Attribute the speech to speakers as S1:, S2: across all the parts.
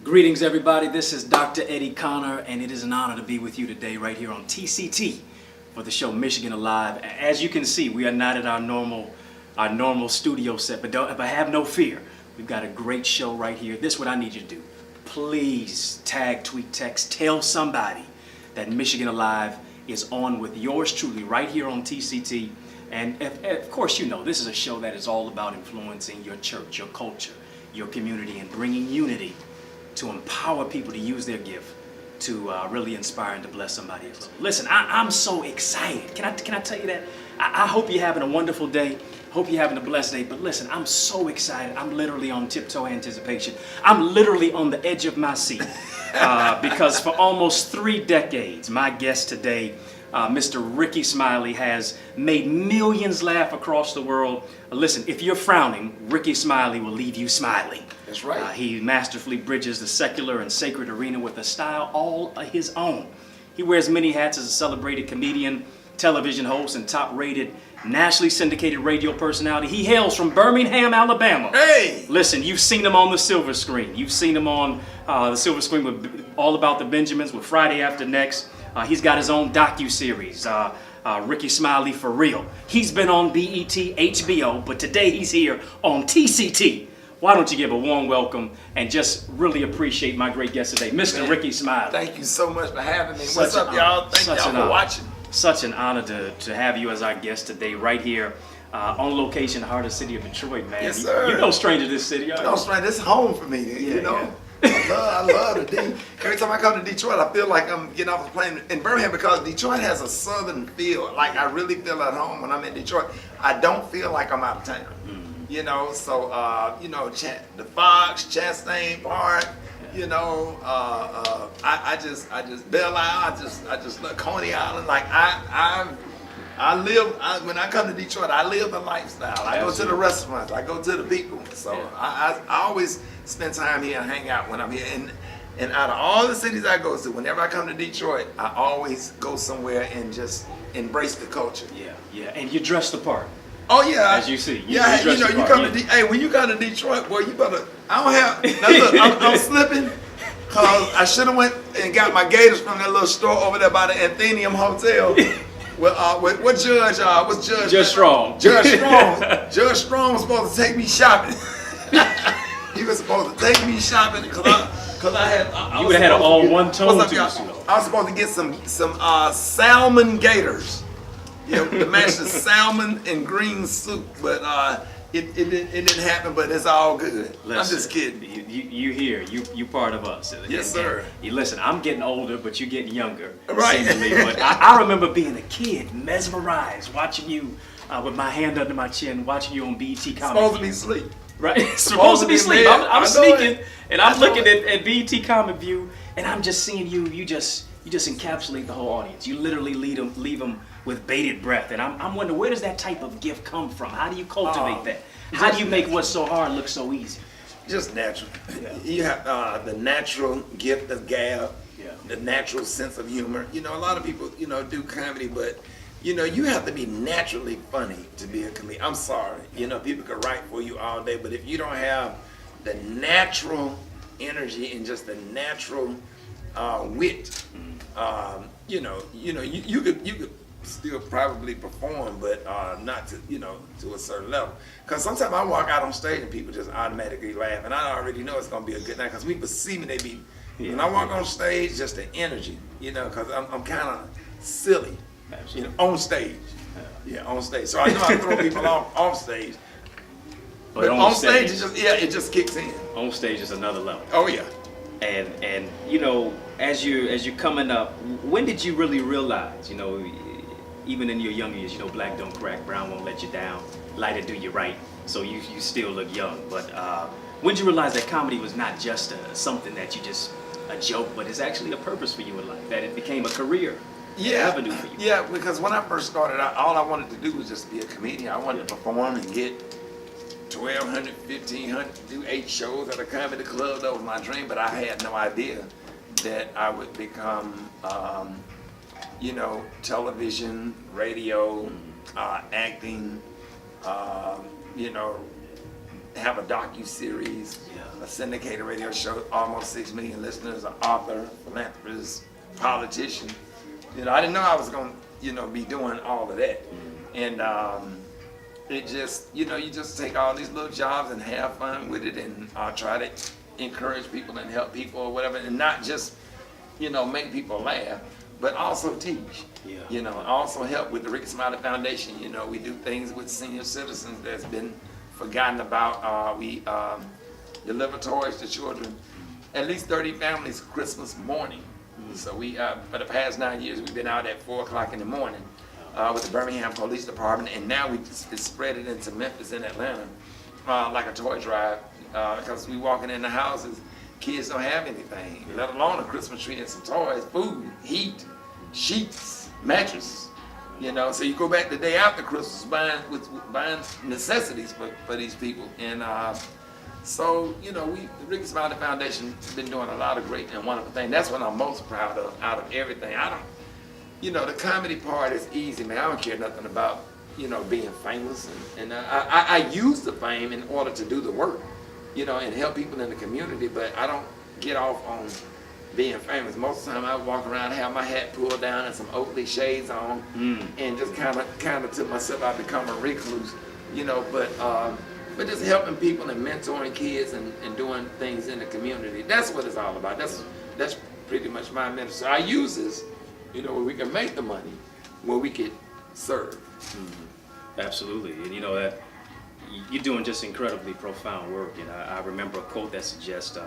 S1: Greetings, everybody. This is Dr. Eddie Connor, and it is an honor to be with you today right here on TCT for the show Michigan Alive. As you can see, we are not at our normal studio set, but have no fear. We've got a great show right here. This is what I need you to do. Please tag, tweet, text, tell somebody that Michigan Alive is on with yours truly right here on TCT. And of course, you know, this is a show that is all about influencing your church, your culture, your community, and bringing unity to empower people to use their gift to really inspire and to bless somebody else. Listen, I'm so excited. Can I tell you that? I hope you're having a wonderful day. Hope you're having a blessed day. But listen, I'm so excited. I'm literally on tiptoe anticipation. I'm literally on the edge of my seat because for almost 3 decades, my guest today, Mr. Rickey Smiley, has made millions laugh across the world. Listen, if you're frowning, Rickey Smiley will leave you smiling.
S2: That's right.
S1: He masterfully bridges the secular and sacred arena with a style all his own. He wears many hats as a celebrated comedian, television host, and top-rated, nationally syndicated radio personality. He hails from Birmingham, Alabama.
S2: Hey!
S1: Listen, you've seen him on the silver screen. You've seen him on the silver screen with All About the Benjamins, with Friday After Next. He's got his own docu-series, Rickey Smiley For Real. He's been on BET, HBO, but today he's here on TCT. Why don't you give a warm welcome and just really appreciate my great guest today, Mr. Rickey Smiley.
S2: Thank you so much for having me. What's up, y'all? Thank y'all for watching.
S1: Such an honor to have you as our guest today, right here on location, the heart of the city of Detroit, man.
S2: Yes, sir.
S1: You no stranger to this city, are you?
S2: No stranger. This is home for me, you know. Yeah. I love the D. Every time I come to Detroit, I feel like I'm getting off the plane in Birmingham because Detroit has a southern feel. Like I really feel at home when I'm in Detroit. I don't feel like I'm out of town. You know, so you know, the Fox, Chastain Park. You know, I just Belle Isle. I just love Coney Island. Like when I come to Detroit, I live the lifestyle. I go to the restaurants. I go to the people. So I always spend time here and hang out when I'm here. And out of all the cities I go to, whenever I come to Detroit, I always go somewhere and just embrace the culture.
S1: Yeah, and you dress the part.
S2: Oh yeah,
S1: as you see.
S2: You know, you come to hey, when you come to Detroit, boy, you better. I don't have. Now look, I'm slipping. Cause I should have went and got my gators from that little store over there by the Athenium Hotel. Well, what judge? What's Judge?
S1: Judge Strong.
S2: Judge Strong. Judge Strong was supposed to take me shopping. He was supposed to take me shopping because I had.
S1: You would have had an all one tone to
S2: I was supposed to get some salmon gators. Yeah, to match the salmon and green soup, but it didn't happen. But it's all good.
S1: Listen,
S2: I'm just kidding.
S1: You here? You part of us?
S2: Yes, sir.
S1: Listen, I'm getting older, but you're getting younger.
S2: Right.
S1: Seemingly. But I remember being a kid, mesmerized, watching you with my hand under my chin, watching you on BET Comedy.
S2: Supposed to be asleep.
S1: Right? Supposed to be asleep. I'm sneaking, and I'm looking at BET Comic View, and I'm just seeing you. You just encapsulate the whole audience. You literally leave them with bated breath. And I'm wondering, where does that type of gift come from? How do you cultivate that? How do you make what's so hard look so easy?
S2: Just natural. Yeah. You have the natural gift of gab, the natural sense of humor. You know, a lot of people, you know, do comedy, but you know, you have to be naturally funny to be a comedian. I'm sorry. You know, people can write for you all day, but if you don't have the natural energy and just the natural wit, you could still probably perform, but not to a certain level. Because sometimes I walk out on stage and people just automatically laugh, and I already know it's gonna be a good night because people see me. When I walk on stage, just the energy, you know, because I'm kind of silly, you know, on stage. On stage. So I know I throw people off stage. But on stage, it just kicks in.
S1: On stage is another level.
S2: Oh yeah.
S1: And you know, as you're coming up, when did you really realize, you know, even in your younger years, you know, black don't crack, brown won't let you down, lighter do you right, so you still look young. But when did you realize that comedy was not just something that you just a joke, but it's actually a purpose for you in life, that it became a career, avenue for you?
S2: Yeah, because when I first started out, all I wanted to do was just be a comedian. I wanted to perform and get 1,200, 1,500, do 8 shows at a comedy club. That was my dream, but I had no idea that I would become, you know, television, radio, acting, you know, have a docu-series, a syndicated radio show, almost 6 million listeners, an author, philanthropist, politician. I didn't know I was going to, be doing all of that. And it just, you just take all these little jobs and have fun with it and try to encourage people and help people or whatever, and not just, make people laugh, but also teach. Also help with the Rickey Smiley Foundation. We do things with senior citizens that's been forgotten about. We deliver toys to children, at least 30 families Christmas morning. So we, for the past 9 years, we've been out at 4 o'clock in the morning with the Birmingham Police Department, and now we just spread it into Memphis and Atlanta like a toy drive, because we walking in the houses, kids don't have anything, let alone a Christmas tree and some toys, food, heat, sheets, mattress. So you go back the day after Christmas buying necessities for these people. And so, the Rickey Smiley Foundation has been doing a lot of great and wonderful things. That's what I'm most proud of out of everything. The comedy part is easy, man. I don't care nothing about, being famous. And I use the fame in order to do the work, and help people in the community, but I don't get off on being famous. Most of the time I walk around, have my hat pulled down and some Oakley shades on, and just kind of to myself, I become a recluse, but just helping people and mentoring kids and doing things in the community. That's what it's all about. That's pretty much my ministry. I use this, where we can make the money, where we could serve.
S1: Absolutely, and that you're doing just incredibly profound work. And I remember a quote that suggests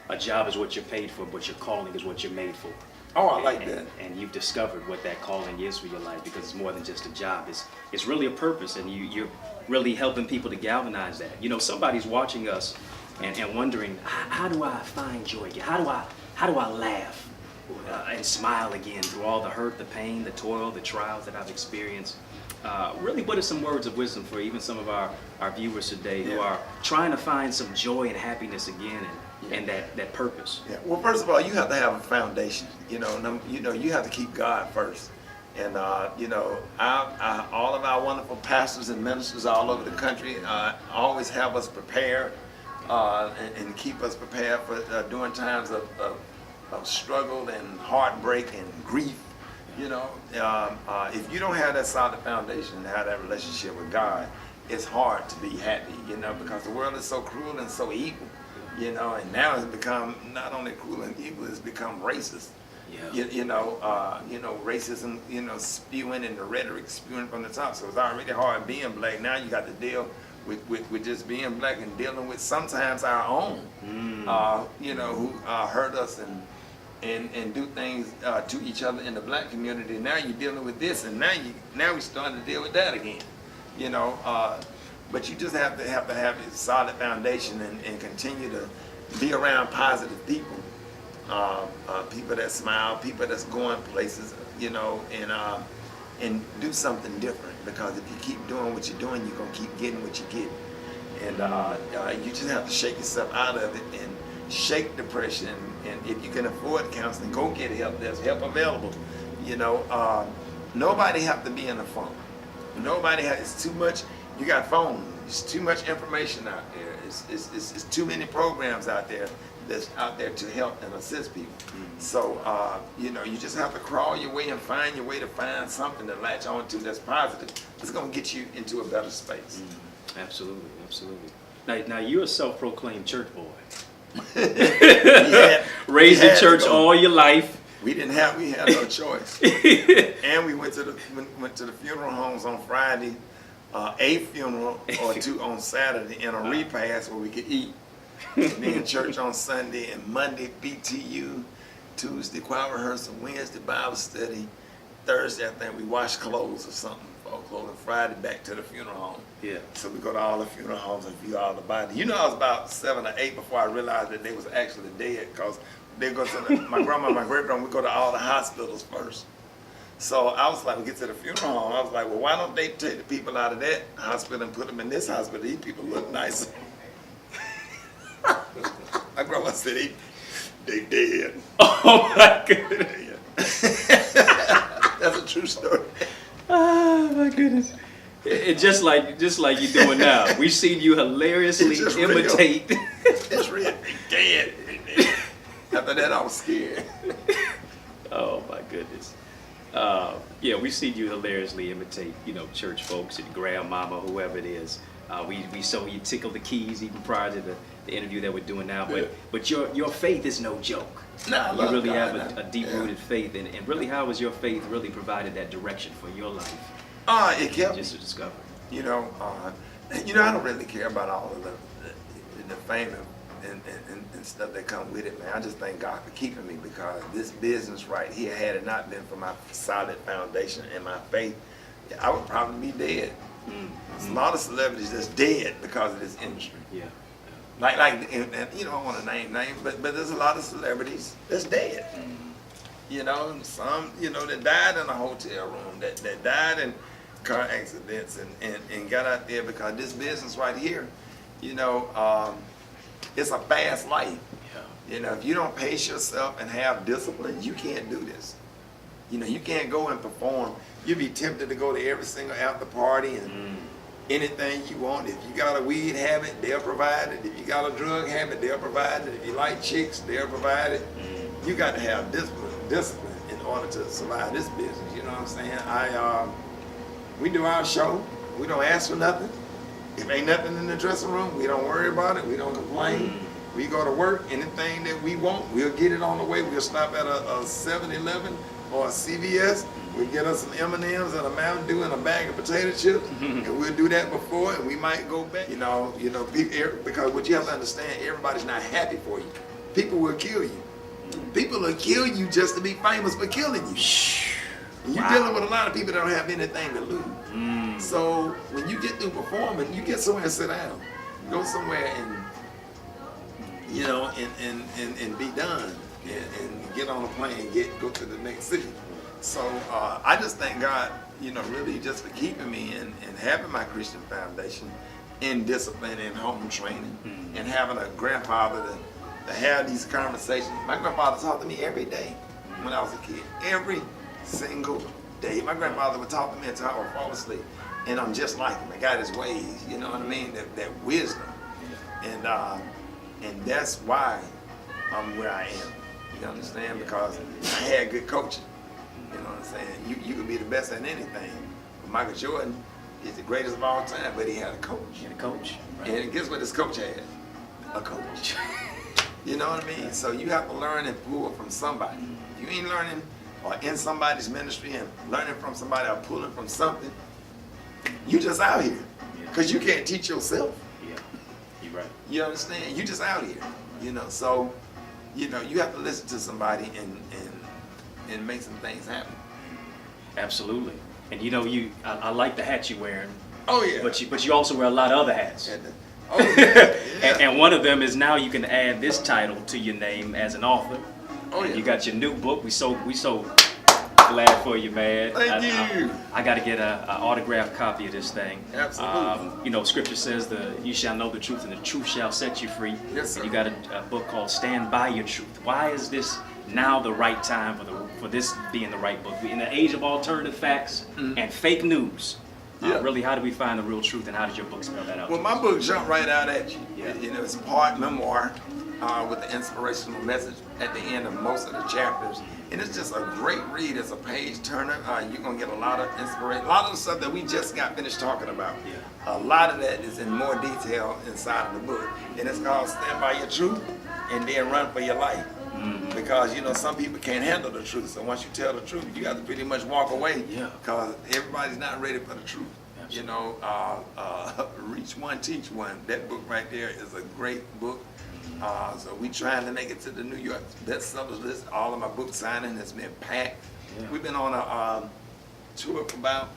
S1: a job is what you're paid for, but your calling is what you're made for.
S2: Oh, I like that.
S1: And you've discovered what that calling is for your life, because it's more than just a job. It's really a purpose, and you're really helping people to galvanize that. Somebody's watching us and wondering, how do I find joy again? How do I laugh and smile again through all the hurt, the pain, the toil, the trials that I've experienced? Really, what are some words of wisdom for even some of our viewers today who are trying to find some joy and happiness again and that purpose?
S2: Yeah. Well, first of all, you have to have a foundation. You have to keep God first. And all of our wonderful pastors and ministers all over the country always have us prepared and keep us prepared for during times of struggle and heartbreak and grief. If you don't have that solid foundation and have that relationship with God, it's hard to be happy, because the world is so cruel and so evil, and now it's become not only cruel and evil, it's become racist. Racism, spewing and the rhetoric spewing from the top. So it's already hard being black. Now you got to deal with just being black and dealing with sometimes our own, who hurt us and do things to each other in the black community. Now you're dealing with this, and now we're starting to deal with that again. But you just have to have a solid foundation and continue to be around positive people. People that smile, people that's going places, and do something different. Because if you keep doing what you're doing, you're gonna keep getting what you get. And you just have to shake yourself out of it and shake depression. And if you can afford counseling, go get help. There's help available. Nobody have to be in a funk. Nobody has. It's too much. You got phones. It's too much information out there. It's too many programs out there that's out there to help and assist people. So you just have to crawl your way and find your way to find something to latch on to that's positive. It's going to get you into a better space.
S1: Absolutely. Now you're a self-proclaimed church boy. Raised in church all your life.
S2: We had no choice. And we went to the funeral homes on Friday, a funeral or two on Saturday, and a repast where we could eat. Be in church on Sunday, and Monday BTU, Tuesday choir rehearsal, Wednesday Bible study, Thursday I think we wash clothes or something, and Friday back to the funeral home.
S1: Yeah. So
S2: we go to all the funeral homes and view all the bodies. I was about 7 or 8 before I realized that they was actually dead, because they go to my grandma, my great grandma. We go to all the hospitals first. So I was like, we get to the funeral home. I was like, well, why don't they take the people out of that hospital and put them in this hospital? These people look nicer. My grandma said they dead.
S1: Oh my goodness.
S2: That's a true story.
S1: Oh my goodness. It just like you're doing now. We've seen you hilariously imitate.
S2: It's real. Dead. After that, I was scared.
S1: Oh my goodness. Yeah, we've seen you hilariously imitate, church folks and grandmama, whoever it is. We saw you tickle the keys even prior to the interview that we're doing now. But your faith is no joke.
S2: No,
S1: you really have a deep-rooted faith, and really, how has your faith really provided that direction for your life?
S2: It kept
S1: just to discover.
S2: I don't really care about all of the fame and stuff that come with it, man. I just thank God for keeping me, because this business right here, had it not been for my solid foundation and my faith, I would probably be dead. There's a lot of celebrities that's dead because of this industry.
S1: Yeah.
S2: Like and I don't want to name names, but there's a lot of celebrities that's dead. And some, that died in a hotel room, that died in car accidents and got out there because this business right here, it's a fast life. Yeah. If you don't pace yourself and have discipline, you can't do this. You can't go and perform. You'd be tempted to go to every single after party and anything you want. If you got a weed habit, they'll provide it. If you got a drug habit, they'll provide it. If you like chicks, they'll provide it. You got to have discipline in order to survive this business. You know what I'm saying? We do our show. We don't ask for nothing. If ain't nothing in the dressing room, we don't worry about it. We don't complain. We go to work. Anything that we want, we'll get it on the way. We'll stop at a 7-Eleven or a CVS. We'll get us some M&Ms and a Mountain Dew and a bag of potato chips, and we'll do that before, and we might go back. People, because what you have to understand, everybody's not happy for you. People will kill you. People will kill you just to be famous for killing you. You're dealing with a lot of people that don't have anything to lose. So when you get through performing, you get somewhere and sit down. Go somewhere and and be done, and get on a plane and go to the next city. So I just thank God, really just for keeping me and having my Christian foundation in discipline and home training, and having a grandfather to have these conversations. My grandfather talked to me every day when I was a kid, every single day. My grandfather would talk to me until I would fall asleep, and I'm just like him. I got his ways, you know what I mean? That wisdom, and that's why I'm where I am. You understand? Because I had good coaching. You know what I'm saying? You could be the best at anything. But Michael Jordan is the greatest of all time, but he had a coach.
S1: He had a coach. Right.
S2: And guess what this coach had? A coach. You know what I mean? So you have to learn and pull from somebody. If you ain't learning or in somebody's ministry and learning from somebody or pulling from something, you just out here. Because you can't teach yourself.
S1: Yeah, you're right.
S2: You understand? You just out here. So, you have to listen to somebody and make some things happen.
S1: Absolutely. And I like the hat you're wearing.
S2: Oh yeah.
S1: But you also wear a lot of other hats.
S2: Oh yeah. Yeah.
S1: And one of them is now you can add this title to your name as an author.
S2: Oh yeah.
S1: You got your new book. We so glad for you, man.
S2: Thank you.
S1: I got to get an autographed copy of this thing.
S2: Absolutely.
S1: Scripture says you shall know the truth, and the truth shall set you free.
S2: Yes, sir.
S1: And you got a book called Stand By Your Truth. Why is this now the right time for this being the right book? In the age of alternative facts and fake news, really, how do we find the real truth, and how did your book spell that out?
S2: Well, my book jumped right out at you.
S1: Yeah.
S2: It's part memoir with the inspirational message at the end of most of the chapters. And it's just a great read. It's a page turner. You're going to get a lot of inspiration. A lot of the stuff that we just got finished talking about. Yeah. A lot of that is in more detail inside of the book. And it's called Stand By Your Truth and Then Run For Your Life. Because, some people can't handle the truth. So once you tell the truth, you have to pretty much walk away.
S1: Yeah.
S2: Because everybody's not ready for the truth. Absolutely. Reach One, Teach One. That book right there is a great book. So we trying to make it to the New York bestsellers list. All of my book signing has been packed. Yeah. We've been on a tour for about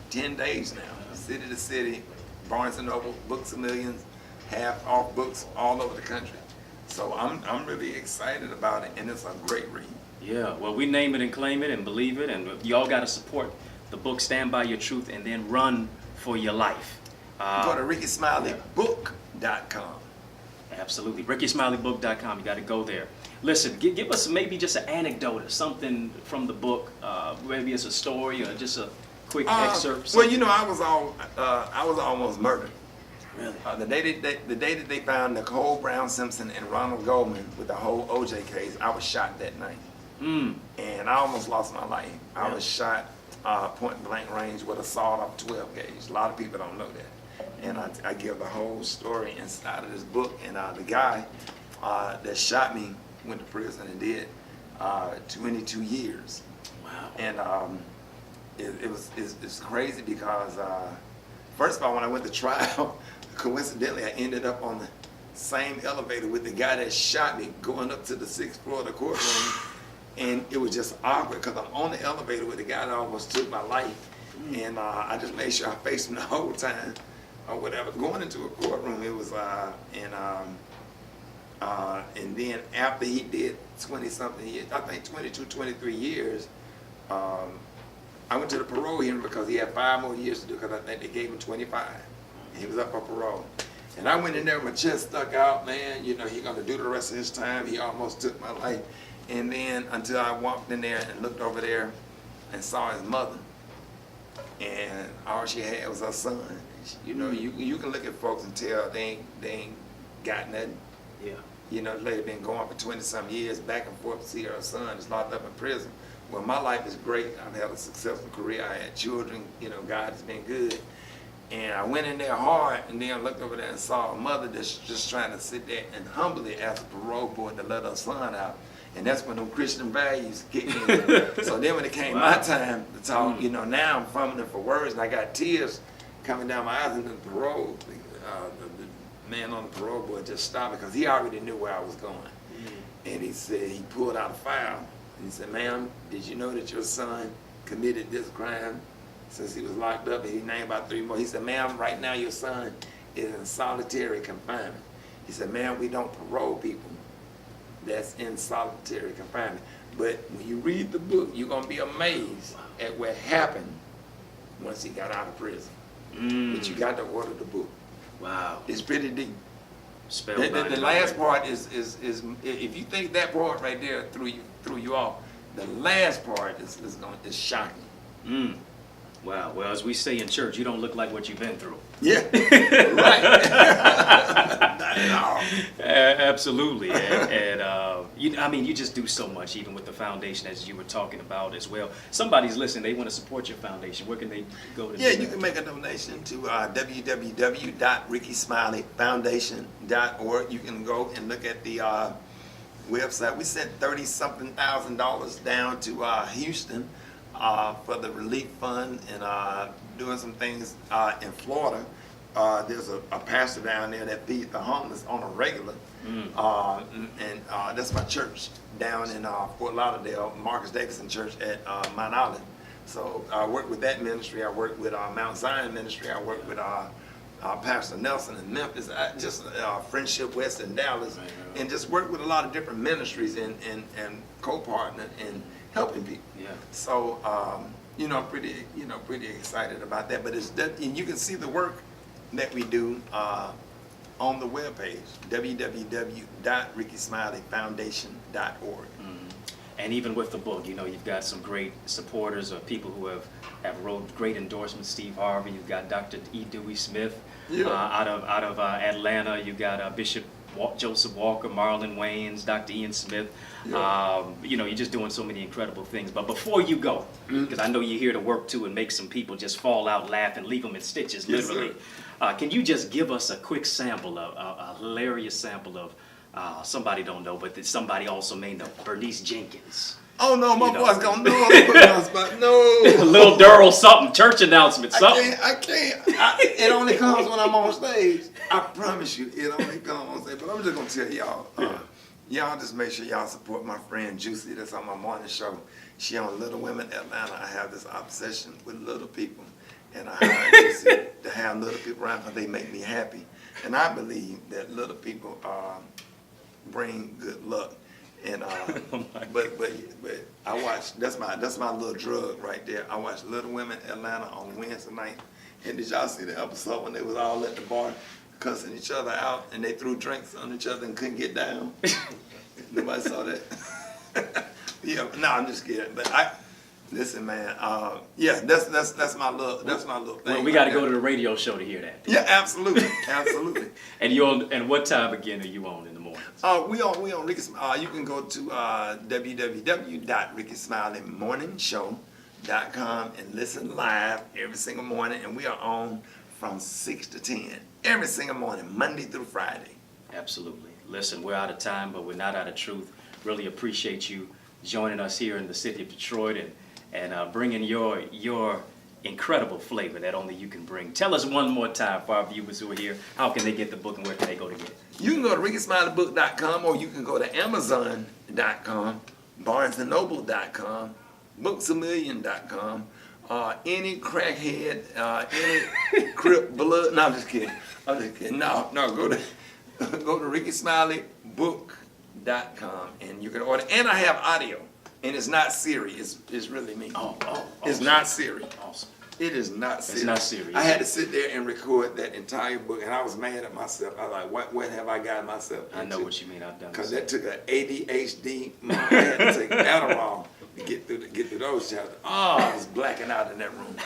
S2: 10 days now, city to city, Barnes & Noble, Books A Millions, half off books all over the country. So I'm really excited about it, and it's a great read. Yeah,
S1: well, we name it and claim it and believe it, and you all got to support the book Stand By Your Truth and Then Run For Your Life.
S2: Go to RickeySmileyBook.com.
S1: Absolutely. RickeySmileyBook.com. You got to go there. Listen, give us maybe just an anecdote or something from the book. Maybe it's a story or just a quick excerpt?
S2: Well, you know, I was almost murdered.
S1: Really?
S2: The day that they found Nicole Brown Simpson and Ronald Goldman with the whole OJ case, I was shot that night. And I almost lost my life. I was shot point blank range with a sawed-off 12 gauge. A lot of people don't know that. And I give the whole story inside of this book. And the guy that shot me went to prison and did 22 years.
S1: Wow.
S2: And it's crazy because first of all, when I went to trial, coincidentally, I ended up on the same elevator with the guy that shot me going up to the 6th floor of the courtroom. And it was just awkward because I'm on the elevator with the guy that almost took my life. And I just made sure I faced him the whole time or whatever. Going into a courtroom, it was, and then after he did 20-something years, I think 22, 23 years, I went to the parole hearing because he had 5 more years to do because I think they gave him 25. And he was up for parole. And I went in there, my chest stuck out, man, you know, he's gonna do the rest of his time. He almost took my life. And then until I walked in there and looked over there and saw his mother. And all she had was her son. You know, you can look at folks and tell they ain't got nothing.
S1: Yeah.
S2: You know, the lady been going for 20-some years, back and forth to see her son is locked up in prison. Well, my life is great. I've had a successful career. I had children. You know, God has been good. And I went in there hard, and then I looked over there and saw a mother that's just trying to sit there and humbly ask the parole board to let her son out. And that's when them Christian values kicked in. So then when it came my time to talk, you know, now I'm fumbling for words, and I got tears coming down my eyes, and the parole, the man on the parole board just stopped because he already knew where I was going. And he said, he pulled out a file, and he said, ma'am, did you know that your son committed this crime since he was locked up? And he named about 3 more. He said, ma'am, right now your son is in solitary confinement. He said, ma'am, we don't parole people that's in solitary confinement. But when you read the book, you're going to be amazed at what happened once he got out of prison. But you got to order the book. Wow. It's pretty deep. The last part is if you think that part right there threw you off, the last part is shocking.
S1: Wow. Well, as we say in church, you don't look like what you've been through.
S2: Yeah. Right. Not at all.
S1: Absolutely. And I mean, you just do so much, even with the foundation, as you were talking about as well. Somebody's listening. They want to support your foundation. Where can they go to?
S2: Yeah, you can make a donation to www.RickeySmileyFoundation.org. You can go and look at the website. We sent $30-something thousand down to Houston for the relief fund and doing some things in Florida. There's a pastor down there that feeds the homeless on a regular, and that's my church down in Fort Lauderdale, Marcus Davidson Church at Mount Olive. So I work with that ministry. I work with Mount Zion Ministry. I work with Pastor Nelson in Memphis. Just Friendship West in Dallas, and just work with a lot of different ministries and co-partner and helping people. Yeah. So you know, I'm pretty excited about that. But and you can see the work that we do on the webpage, www.RickeySmileyFoundation.org.
S1: And even with the book, you know, you've got some great supporters or people who have wrote great endorsements. Steve Harvey, you've got Dr. E. Dewey Smith out of Atlanta. You've got Bishop Joseph Walker, Marlon Wayans, Dr. Ian Smith. You know, you're just doing so many incredible things. But before you go, because I know you're here to work too and make some people just fall out laughing, leave them in stitches, literally. Can you just give us a quick sample, a hilarious sample of somebody don't know, but that somebody also may know, Bernice Jenkins?
S2: Oh no, my boy's gonna know. I'm putting on spot. No.
S1: Little Durrell something, church announcement, something.
S2: I can't. It only comes when I'm on stage. I promise you, it only comes on stage. But I'm just gonna tell y'all, y'all just make sure y'all support my friend Juicy that's on my morning show. She on Little Women Atlanta. I have this obsession with little people. And I hired Juicy to have little people around because they make me happy. And I believe that little people bring good luck. And but I watch, that's my little drug right there. I watch Little Women Atlanta on Wednesday night. And did y'all see the episode when they was all at the bar cussing each other out and they threw drinks on each other and couldn't get down? Nobody saw that? Yeah, no, I'm just kidding. But Listen, man. Yeah, that's my little thing.
S1: Well, we got to go to the radio show to hear that.
S2: Yeah, absolutely, absolutely.
S1: And you on? And what time again are you on in the morning?
S2: We on Rickey. You can go to www.rickysmileymorningshow.com and listen live every single morning, and we are on from 6 to 10 every single morning, Monday through Friday.
S1: Absolutely. Listen, we're out of time, but we're not out of truth. Really appreciate you joining us here in the city of Detroit and bringing your incredible flavor that only you can bring. Tell us one more time for our viewers who are here, how can they get the book and where can they go to get it?
S2: You can go to rickysmileybook.com, or you can go to amazon.com, barnesandnoble.com, booksamillion.com, any crackhead, any crip blood. No, I'm just kidding. No, go to rickysmileybook.com, and you can order. And I have audio, and it's not Siri. It's really me. It's
S1: Awesome.
S2: not Siri.
S1: Awesome.
S2: It is not Siri.
S1: It's not Siri.
S2: I had to sit there and record that entire book, and I was mad at myself. I was like, what have I gotten myself into?
S1: I know what you mean. I've done
S2: Because
S1: this.
S2: that took an ADHD. I had to take Adderall to get through those chapters. Oh, I was blacking out in that room.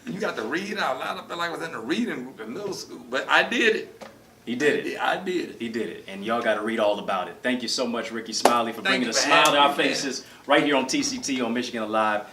S2: You got to read out loud. I felt like I was in a reading group in middle school, but I did it.
S1: He did it.
S2: Yeah, I did it.
S1: He did it. And y'all got to read all about it. Thank you so much, Rickey Smiley, for bringing
S2: you
S1: a
S2: for
S1: smile to
S2: having
S1: our
S2: me, man.
S1: faces right here on TCT on Michigan Alive.